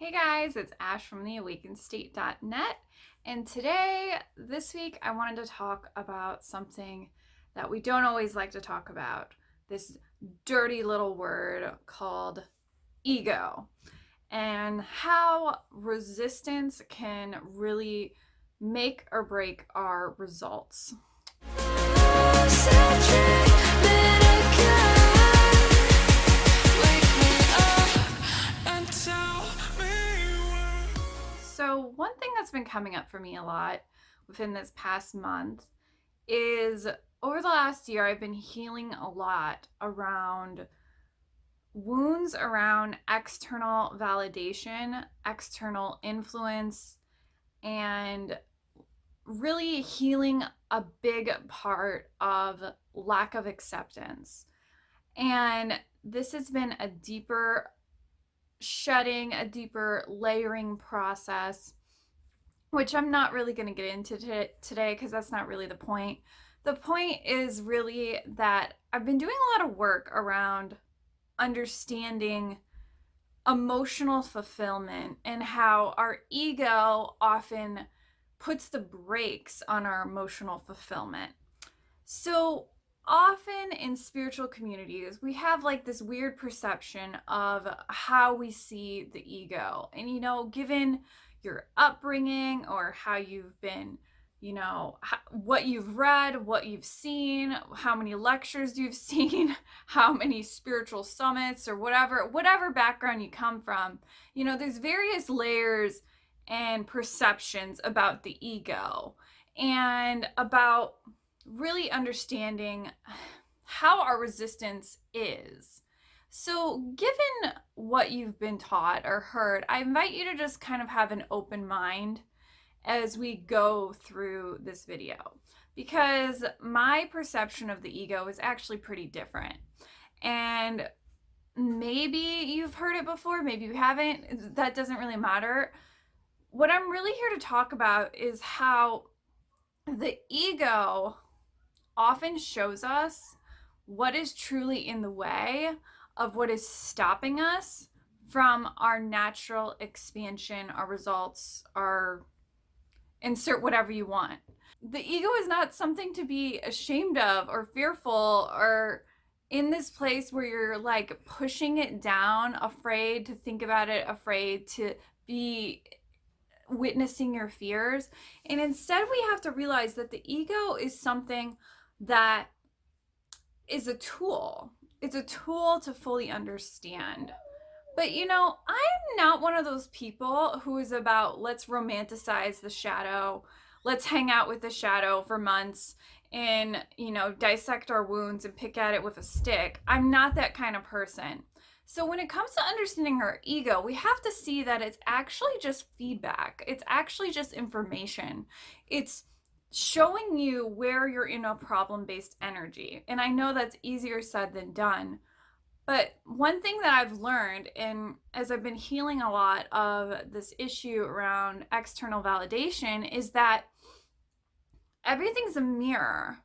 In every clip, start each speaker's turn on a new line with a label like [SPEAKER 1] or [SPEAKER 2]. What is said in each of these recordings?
[SPEAKER 1] Hey guys, it's Ash from theawakenedstate.net, and this week, I wanted to talk about something that we don't always like to talk about, this dirty little word called ego, and how resistance can really make or break our results. So one thing that's been coming up for me a lot within this past month is over the last year, I've been healing a lot around wounds around external validation, external influence, and really healing a big part of lack of acceptance. And this has been a deeper shedding, a deeper layering process, which I'm not really going to get into today because that's not really the point. The point is really that I've been doing a lot of work around understanding emotional fulfillment and how our ego often puts the brakes on our emotional fulfillment. So often in spiritual communities, we have like this weird perception of how we see the ego. And, given your upbringing or how you've been, what you've read, what you've seen, how many lectures you've seen, how many spiritual summits or whatever background you come from, there's various layers and perceptions about the ego and about really understanding how our resistance is. So given what you've been taught or heard, I invite you to just kind of have an open mind as we go through this video, because my perception of the ego is actually pretty different. And maybe you've heard it before, maybe you haven't. That doesn't really matter. What I'm really here to talk about is how the ego often shows us what is truly in the way of what is stopping us from our natural expansion, our results, our insert whatever you want. The ego is not something to be ashamed of or fearful or in this place where you're like pushing it down, afraid to think about it, afraid to be witnessing your fears. And instead, we have to realize that the ego is something that is a tool. It's a tool to fully understand. But I'm not one of those people who is about let's romanticize the shadow, let's hang out with the shadow for months and dissect our wounds and pick at it with a stick. I'm not that kind of person. So when it comes to understanding our ego, we have to see that it's actually just feedback. It's actually just information. It's showing you where you're in a problem-based energy. And I know that's easier said than done. But one thing that I've learned, and as I've been healing a lot of this issue around external validation, is that everything's a mirror.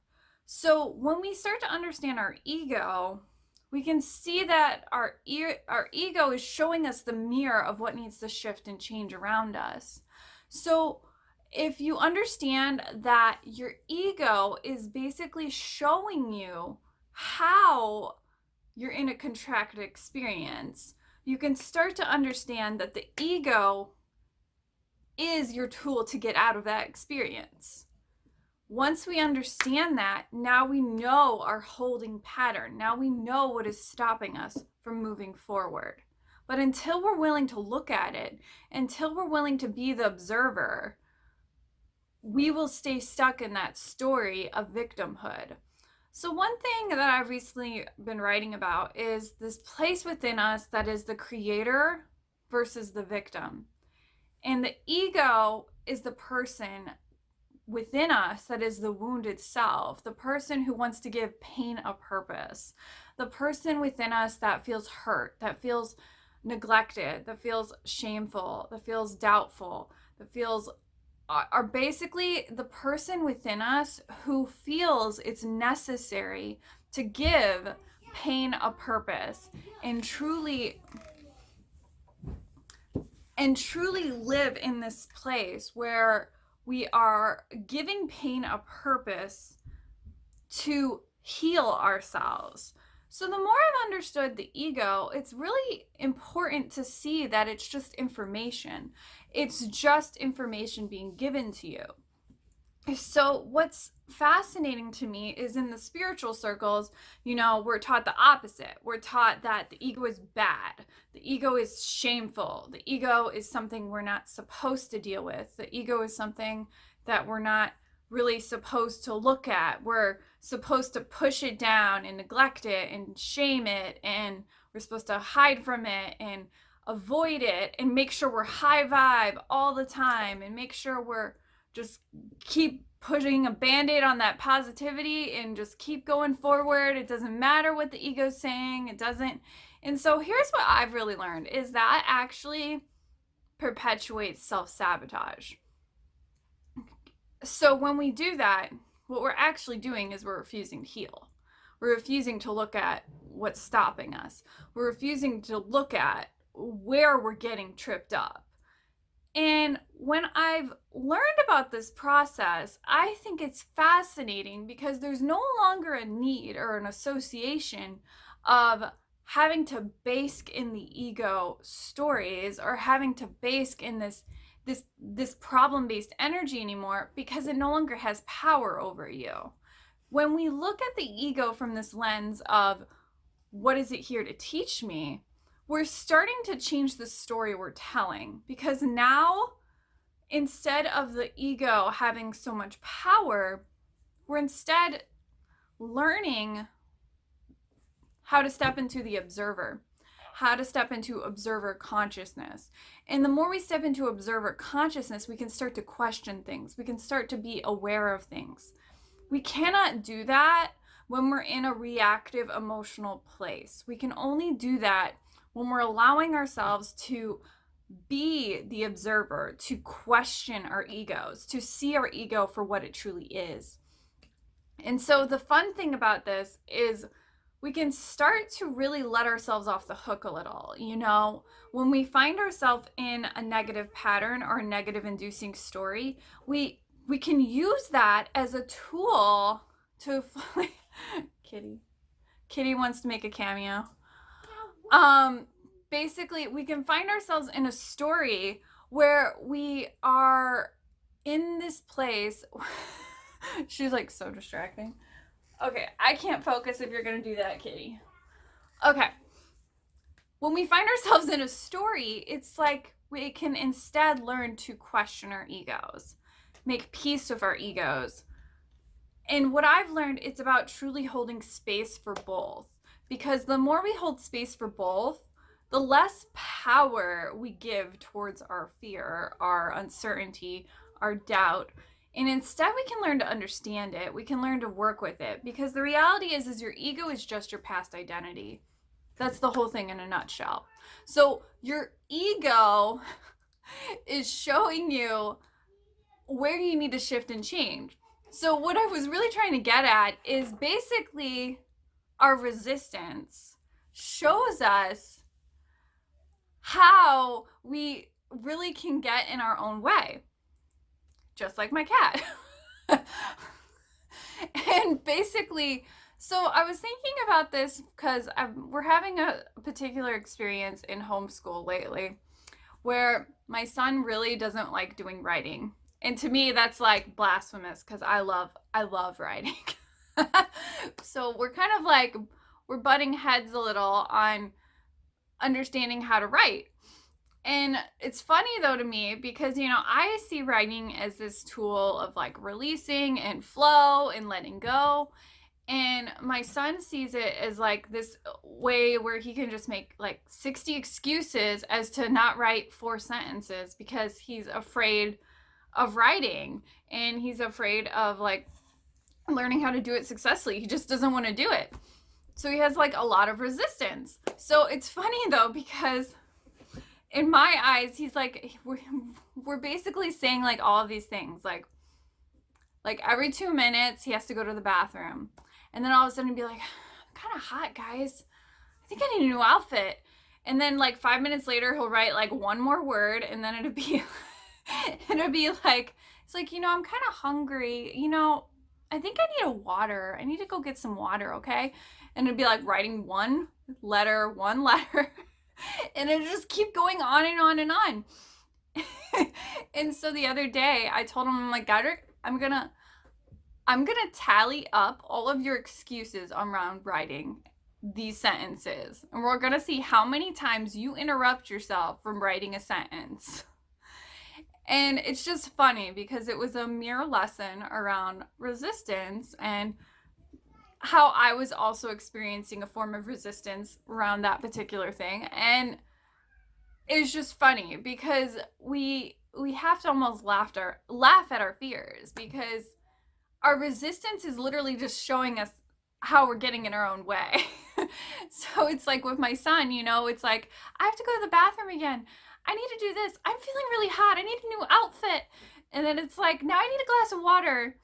[SPEAKER 1] So when we start to understand our ego, we can see that our ego is showing us the mirror of what needs to shift and change around us. So if you understand that your ego is basically showing you how you're in a contracted experience, you can start to understand that the ego is your tool to get out of that experience. Once we understand that, now we know our holding pattern. Now we know what is stopping us from moving forward. But until we're willing to look at it, until we're willing to be the observer, we will stay stuck in that story of victimhood. So one thing that I've recently been writing about is this place within us that is the creator versus the victim. And the ego is the person within us that is the wounded self, the person who wants to give pain a purpose, the person within us that feels hurt, that feels neglected, that feels shameful, that feels doubtful, that feels are basically the person within us who feels it's necessary to give pain a purpose and truly and truly live in this place where we are giving pain a purpose to heal ourselves. So the more I've understood the ego, it's really important to see that it's just information. It's just information being given to you. So what's fascinating to me is in the spiritual circles, we're taught the opposite. We're taught that the ego is bad. The ego is shameful. The ego is something we're not supposed to deal with. The ego is something that we're not really supposed to look at. We're supposed to push it down and neglect it and shame it, and we're supposed to hide from it and avoid it and make sure we're high vibe all the time and make sure we're just keep putting a band-aid on that positivity and just keep going forward. It doesn't matter what the ego's saying. It doesn't. And so here's what I've really learned is that actually perpetuates self-sabotage. So when we do that, what we're actually doing is we're refusing to heal. We're refusing to look at what's stopping us. We're refusing to look at where we're getting tripped up. And when I've learned about this process, I think it's fascinating because there's no longer a need or an association of having to bask in the ego stories or having to bask in this problem-based energy anymore, because it no longer has power over you. When we look at the ego from this lens of what is it here to teach me, we're starting to change the story we're telling, because now instead of the ego having so much power, we're instead learning how to step into the observer, how to step into observer consciousness. And the more we step into observer consciousness, we can start to question things. We can start to be aware of things. We cannot do that when we're in a reactive emotional place. We can only do that when we're allowing ourselves to be the observer, to question our egos, to see our ego for what it truly is. And so the fun thing about this is we can start to really let ourselves off the hook a little. When we find ourselves in a negative pattern or a negative inducing story, we can use that as a tool to Kitty wants to make a cameo. Basically, we can find ourselves in a story where we are in this place. She's like so distracting. Okay, I can't focus if you're going to do that, Kitty. Okay. When we find ourselves in a story, it's like we can instead learn to question our egos, make peace with our egos. And what I've learned, it's about truly holding space for both. Because the more we hold space for both, the less power we give towards our fear, our uncertainty, our doubt. And instead we can learn to understand it. We can learn to work with it. Because the reality is your ego is just your past identity. That's the whole thing in a nutshell. So your ego is showing you where you need to shift and change. So what I was really trying to get at is basically our resistance shows us how we really can get in our own way. Just like my cat. And basically, so I was thinking about this because we're having a particular experience in homeschool lately where my son really doesn't like doing writing. And to me, that's like blasphemous because I love writing. So we're kind of like, we're butting heads a little on understanding how to write. And it's funny though to me because, I see writing as this tool of like releasing and flow and letting go. And my son sees it as like this way where he can just make like 60 excuses as to not write 4 sentences because he's afraid of writing and he's afraid of like learning how to do it successfully. He just doesn't want to do it. So he has like a lot of resistance. So it's funny though because in my eyes, he's like, we're basically saying like all of these things. Like every 2 minutes, he has to go to the bathroom. And then all of a sudden be like, I'm kind of hot, guys. I think I need a new outfit. And then like 5 minutes later, he'll write like one more word, and then it'd be, it'd be like, it's like, I'm kind of hungry. I think I need a water. I need to go get some water, okay? And it'd be like writing one letter, and it'd just keep going on and on and on. And so the other day, I told him, I'm like, Godric, I'm gonna tally up all of your excuses around writing these sentences, and we're gonna see how many times you interrupt yourself from writing a sentence. And it's just funny because it was a mirror lesson around resistance and how I was also experiencing a form of resistance around that particular thing. And it's just funny because we have to almost laugh at our fears, because our resistance is literally just showing us how we're getting in our own way. So it's like with my son, it's like, I have to go to the bathroom again. I need to do this. I'm feeling really hot. I need a new outfit. And then it's like, now I need a glass of water.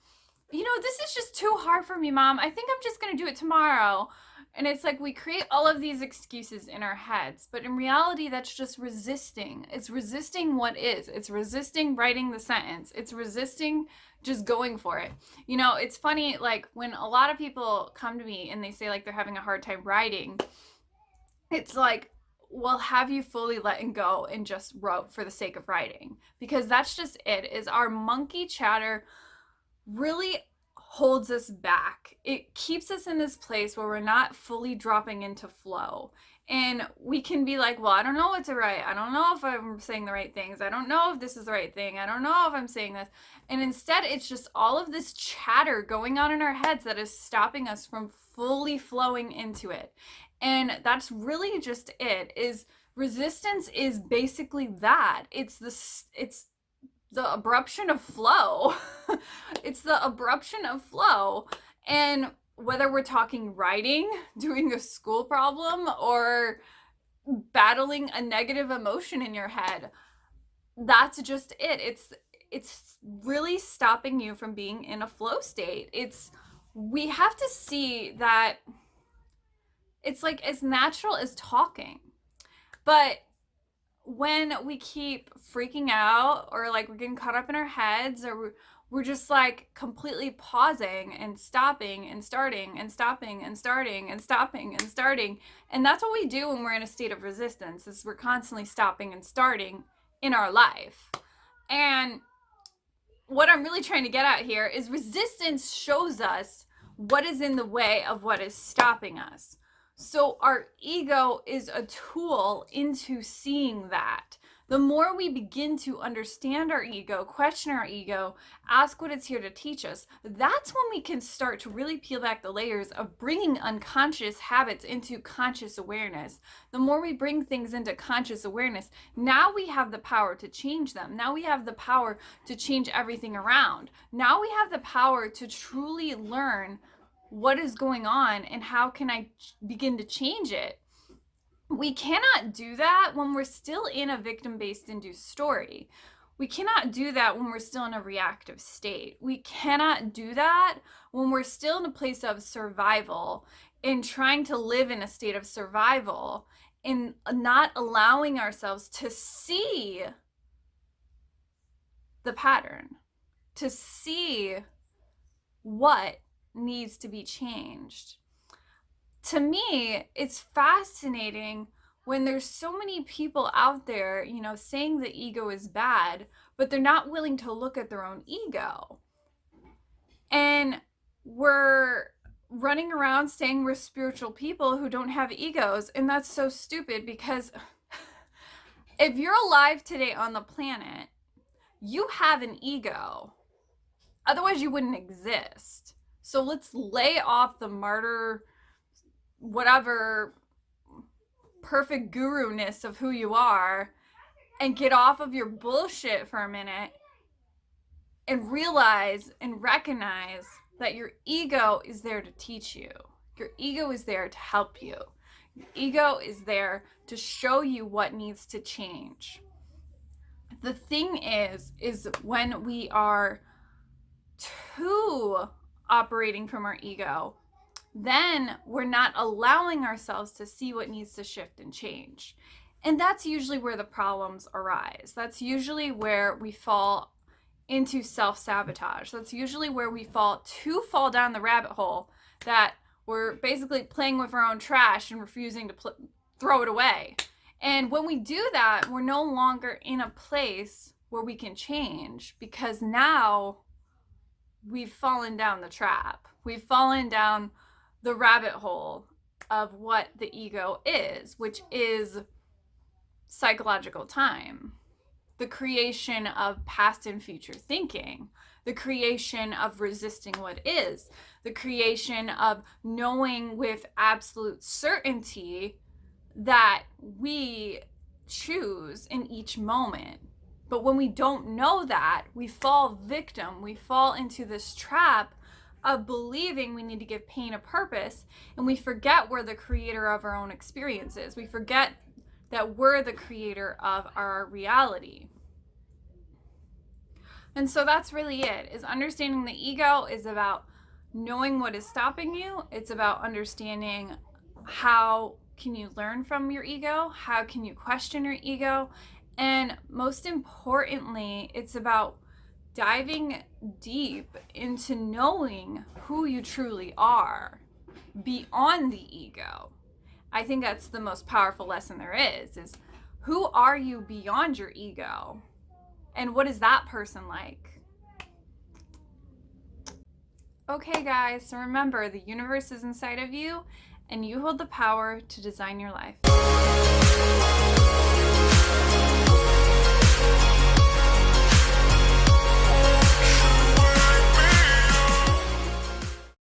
[SPEAKER 1] This is just too hard for me, Mom. I think I'm just going to do it tomorrow. And it's like we create all of these excuses in our heads, but in reality, that's just resisting. It's resisting what is. It's resisting writing the sentence. It's resisting just going for it. It's funny, like when a lot of people come to me and they say like they're having a hard time writing, it's like, well, have you fully let go and just wrote for the sake of writing? Because that's just it, is our monkey chatter really holds us back. It keeps us in this place where we're not fully dropping into flow. And we can be like, well, I don't know what to write. I don't know if I'm saying the right things. I don't know if this is the right thing. I don't know if I'm saying this. And instead, it's just all of this chatter going on in our heads that is stopping us from fully flowing into it. And that's really just it, is resistance is basically that. It's the abruption of flow. It's the abruption of flow. And whether we're talking writing, doing a school problem, or battling a negative emotion in your head, that's just it. It's really stopping you from being in a flow state. We have to see that it's like as natural as talking. But when we keep freaking out, or like we're getting caught up in our heads, or we're just like completely pausing and stopping and starting and stopping and starting and stopping and starting. And that's what we do when we're in a state of resistance, is we're constantly stopping and starting in our life. And what I'm really trying to get at here is resistance shows us what is in the way of what is stopping us. So our ego is a tool into seeing that. The more we begin to understand our ego, question our ego, ask what it's here to teach us, that's when we can start to really peel back the layers of bringing unconscious habits into conscious awareness. The more we bring things into conscious awareness, now we have the power to change them. Now we have the power to change everything around. Now we have the power to truly learn what is going on and how can I begin to change it. We cannot do that when we're still in a victim-based induced story. We cannot do that when we're still in a reactive state. We cannot do that when we're still in a place of survival and trying to live in a state of survival and not allowing ourselves to see the pattern, to see what needs to be changed. To me, it's fascinating when there's so many people out there, saying the ego is bad, but they're not willing to look at their own ego. And we're running around saying we're spiritual people who don't have egos, and that's so stupid, because if you're alive today on the planet, you have an ego. Otherwise, you wouldn't exist. So let's lay off the martyr, whatever, perfect guru-ness of who you are, and get off of your bullshit for a minute and realize and recognize that your ego is there to teach you. Your ego is there to help you. Your ego is there to show you what needs to change. The thing is when we are too operating from our ego, then we're not allowing ourselves to see what needs to shift and change. And that's usually where the problems arise. That's usually where we fall into self-sabotage. That's usually where we fall down the rabbit hole that we're basically playing with our own trash and refusing to throw it away. And when we do that, we're no longer in a place where we can change, because now we've fallen down the trap. We've fallen down the rabbit hole of what the ego is, which is psychological time, the creation of past and future thinking, the creation of resisting what is, the creation of knowing with absolute certainty that we choose in each moment. But when we don't know that, we fall victim. We fall into this trap of believing we need to give pain a purpose, and we forget we're the creator of our own experiences. We forget that we're the creator of our reality. And so that's really it, is understanding the ego is about knowing what is stopping you. It's about understanding how can you learn from your ego? How can you question your ego? And most importantly, it's about diving deep into knowing who you truly are beyond the ego. I think that's the most powerful lesson there is who are you beyond your ego? And what is that person like? Okay, guys, so remember, the universe is inside of you, and you hold the power to design your life.